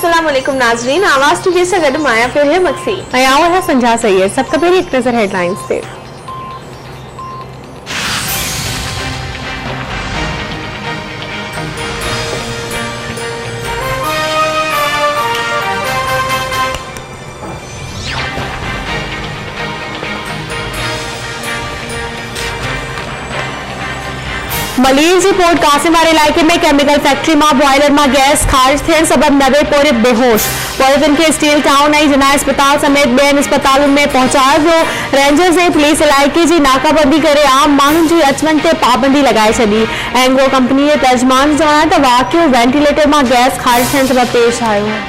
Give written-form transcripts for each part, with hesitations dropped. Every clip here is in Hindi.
अस्सलाम वालेकुम नाजरीन, आवाज टीवी से गड माया पे है मक्सी आयावर है संजा सैयद। सबका पहले एक नजर हेडलाइंस पे। मलीर पोर्ट कासिमार इलाके में केमिकल फैक्ट्री में बॉयलर में गैस खारिज थियण सबब 90 पोरे बेहोश। पॉलिथिन के स्टील टाउन ऐं जना अस्पताल समेत बेन अस्पतालों में पहुंचाया वियो। रेंजर्स ऐं पुलिस इलाके की नाकाबंदी करे आम मानुन की अचवञ ते पाबंदी लगाए छी। एंग्रो कंपनी के तर्जमान जणाया तो वाक़ियो वेंटिलेटर में गैस खारिज थियण सबब पेश आयो।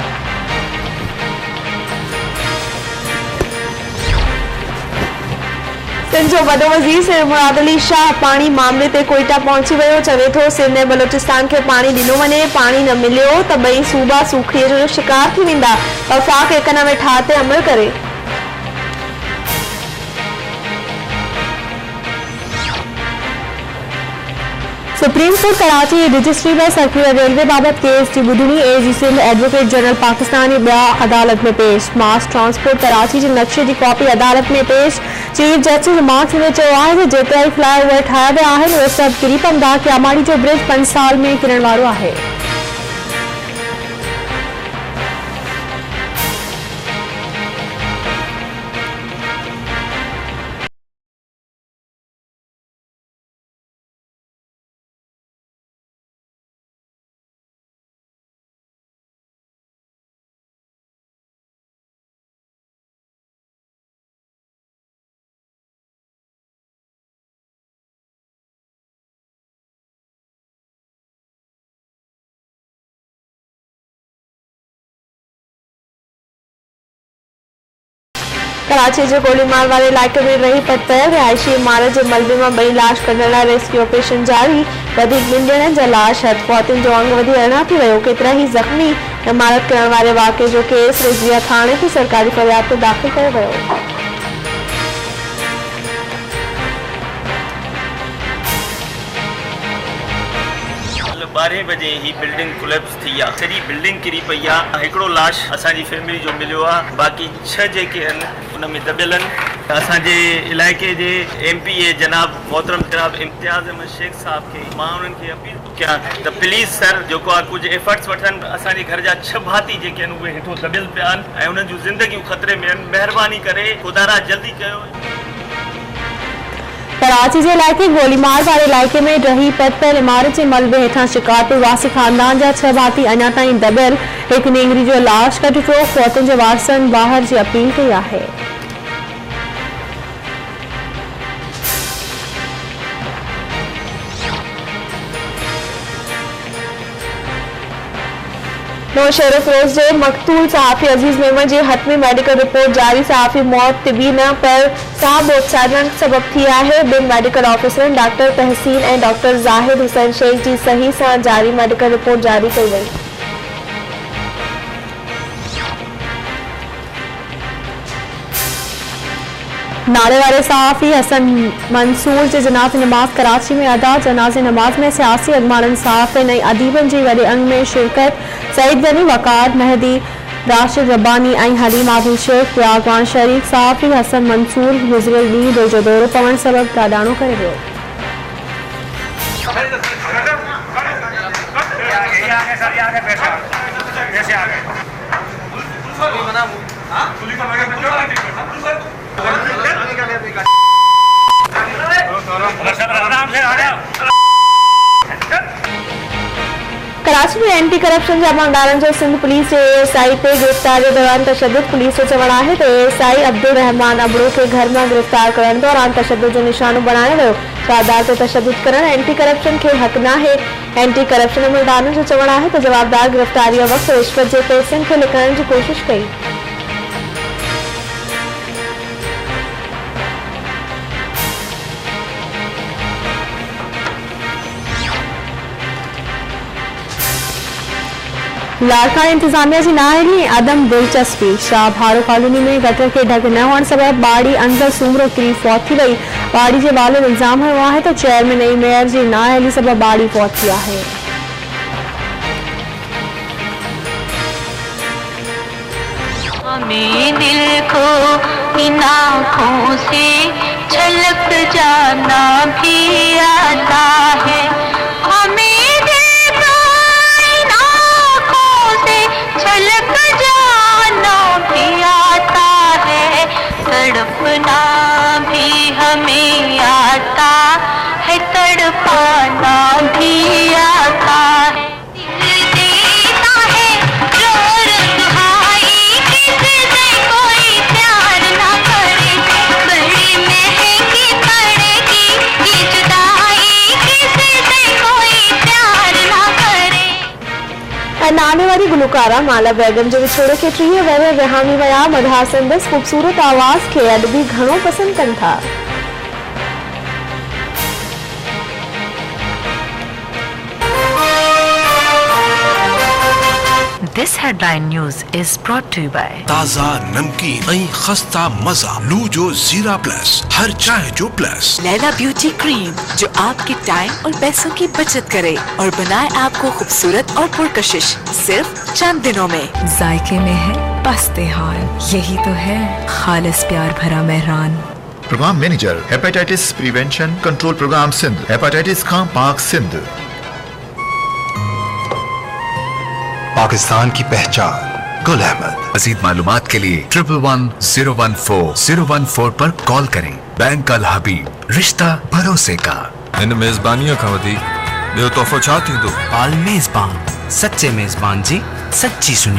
सिंध जो वडो वज़ीर सर मुराद अली शाह पानी मामले ते कोयटा पहुंची वियो। चवे थो सिंध ऐं बलोचिस्तान के पानी दिनो वने, पानी न मिलियो त बई सूबा सूखड़ीअ जो शिकार थी वेंदा। वफाक इकनॉमी ठाह ते अमल करे। सुप्रीम कोर्ट कराची रजिस्ट्री में सर्कुलर रेलवे बाबत केस की बुधनी एजी सिंध एडवोकेट जनरल पाकिस्तानी ॿिया अदालत में पेश। मास ट्रांसपोर्ट कराची के नक्शे की कॉपी अदालत में पेश। चीफ जस्टिस मार्क्स ने चयो आहे त जेतिरा फ्लाईओवर ठाहिया विया आहिनि उहे सभु किरी पवंदा। क्यामाड़ी जो ब्रिज 5 साल में किरण वारो आहे। कराची के गोलीमार वाले इलाके में रही पतयल रिहायशी इमारत के मलबे में 2 लाश कढण लाइ रेस्क्यू ऑपरेशन जारी। वधीक 2 ॼणनि जा लाश हथफौतियुनि जो अंग वधी अरिड़हं थी वियो। केतिरा ही ज़ख़्मी। इमारत किरण वारे वाक़े जो केस रिज़विया थाणे की सरकारी फरियाद ते दाख़िल कयो वियो। 12 बजे ही बिल्डिंग कोलैप्स थी आहे। सॼी बिल्डिंग किरी पई आहे। हिकिड़ो लाश असांजी फैमिली जो मिलियो आहे। बाक़ी 6 जेके आहिनि उन में दबियल आहिनि। असांजे इलाइक़े जे MP जनाब मोहतरम जनाब इम्तियाज़ अहमद शेख साहब खे मां उन्हनि खे अपील कयां त प्लीज़ सर जेको आहे कुझु एफर्ट्स वठनि। असांजे घर जा 6 भाती जेके आहिनि उहे हेठो दबियल पिया आहिनि ऐं उन्हनि जूं ज़िंदगियूं ख़तरे में आहिनि। महिरबानी करे खुदारा जल्दी कयो। कराची के इलाके गोलीमार वाले इलाके में रही पतयल इमारत के मलबे हेठां शिकारपुर वासी खानदान जा 6 भाती अञा ताईं दबियल। एक नेंगरी जो लाश कढी वियो। फौतुनि जे वारसनि बाहर की अपील कई आहे। नौशहर फिरोज के मकतूल सहाफ़ी अजीज मेमन की हतमी मेडिकल रिपोर्ट जारी। सहाफ़ी मौत तिबी न पर साहब उत्साहन सबब थी है। 2 मेडिकल ऑफिसरन डॉक्टर तहसीन और डॉक्टर जाहिद हुसैन शेख की सही से जारी मेडिकल रिपोर्ट जारी कई गई। नारे वाले सहाफ़ी हसन मंसूर के जनाज़े नमाज कराची में अदा। जनाज़े नमाज में सियासी अगमानन सहाफ़िन ऐं अदीबन की वॾे अंग में शिरकत। सईद गनी वक़ार मेहदी राशिद रब्बानी ऐं हलीम आदिल शेख प्यागवान शरीक। सहाफ़ी हसन मंसूर गुज़िरियल ॾींहुं दिलि जो दौरो पवण सबब गाॾाणो करे वियो। कराची में एंटी करप्शन के भंडारन जो सिंध पुलिस के ASI पे गिरफ्तारी के दौरान तशद्दुद। पुलिस जो चवण है तो ASI अब्दुल रहमान अबड़ो के घर में गिरफ्तार करण दौरान तशद्दुद जो निशानो बनाया वियो। शादार ते तशद्दुद करण एंटी करप्शन के हक न है। एंटी करप्शन अमलदारन जो चवण है तो जवाबदार गिरफ्तारी वक्त रिश्वत के पैसन के लिखण की कोशिश कई। लाड़काना इंतजामिया की नाअहली अदम दिलचस्पी। शाह भारो कॉलोनी में गटर के ढक न होने सबब बाड़ी अंदर सूमरो किरी फौत थी वही। बाड़ी के वालिद इल्जाम हयो है तो चेयरमैन ऐं मेयर की नाअहली सबब बाड़ी फौत थी है। हमें दिल को इन आँखों से छलक जाना भी आता है, हमें दिल को इन आँखों से छलक जाना भी आता है, तड़पना भी हमें आता है, तड़पाना भी आता है। दिल देता है जोर दुहाई, किससे कोई प्यार ना करे, बड़ी महंगी पड़ेगी ये जुदाई, किससे कोई प्यार ना करे। नाने वारी गुलकारा माला बेगम जो विछोड़े के 30 वर विहामी विया मधा संदसि ख़ूबसूरत आवाज़ खे अॼु बि घणो पसंदि कनि था। This headline news is brought to you by ताज़ा नमकीन ऐं खस्ता मजा लूजो जीरा प्लस, हर चाहे जो प्लस। लैला ब्यूटी क्रीम जो आपके टाइम और पैसों की बचत करे और बनाए आपको खूबसूरत और पुरकशिश सिर्फ चंद दिनों में। जायके में है पस्ते हाल, यही तो है खालिस प्यार भरा Mehran. Program manager hepatitis prevention control program Sindh, hepatitis खां पाक सिंध। पाकिस्तान की पहचान गुल अहमद। मज़ीद मालूमात के लिए 111014 पर कॉल करें। बैंक अल हबीब, रिश्ता भरोसे का। इन मेज़बानीअ खां वधीक ॿियो तोहफ़ो छा थींदो? आल मेज़बान, सच्चे मेज़बान जी सच्ची सुनी।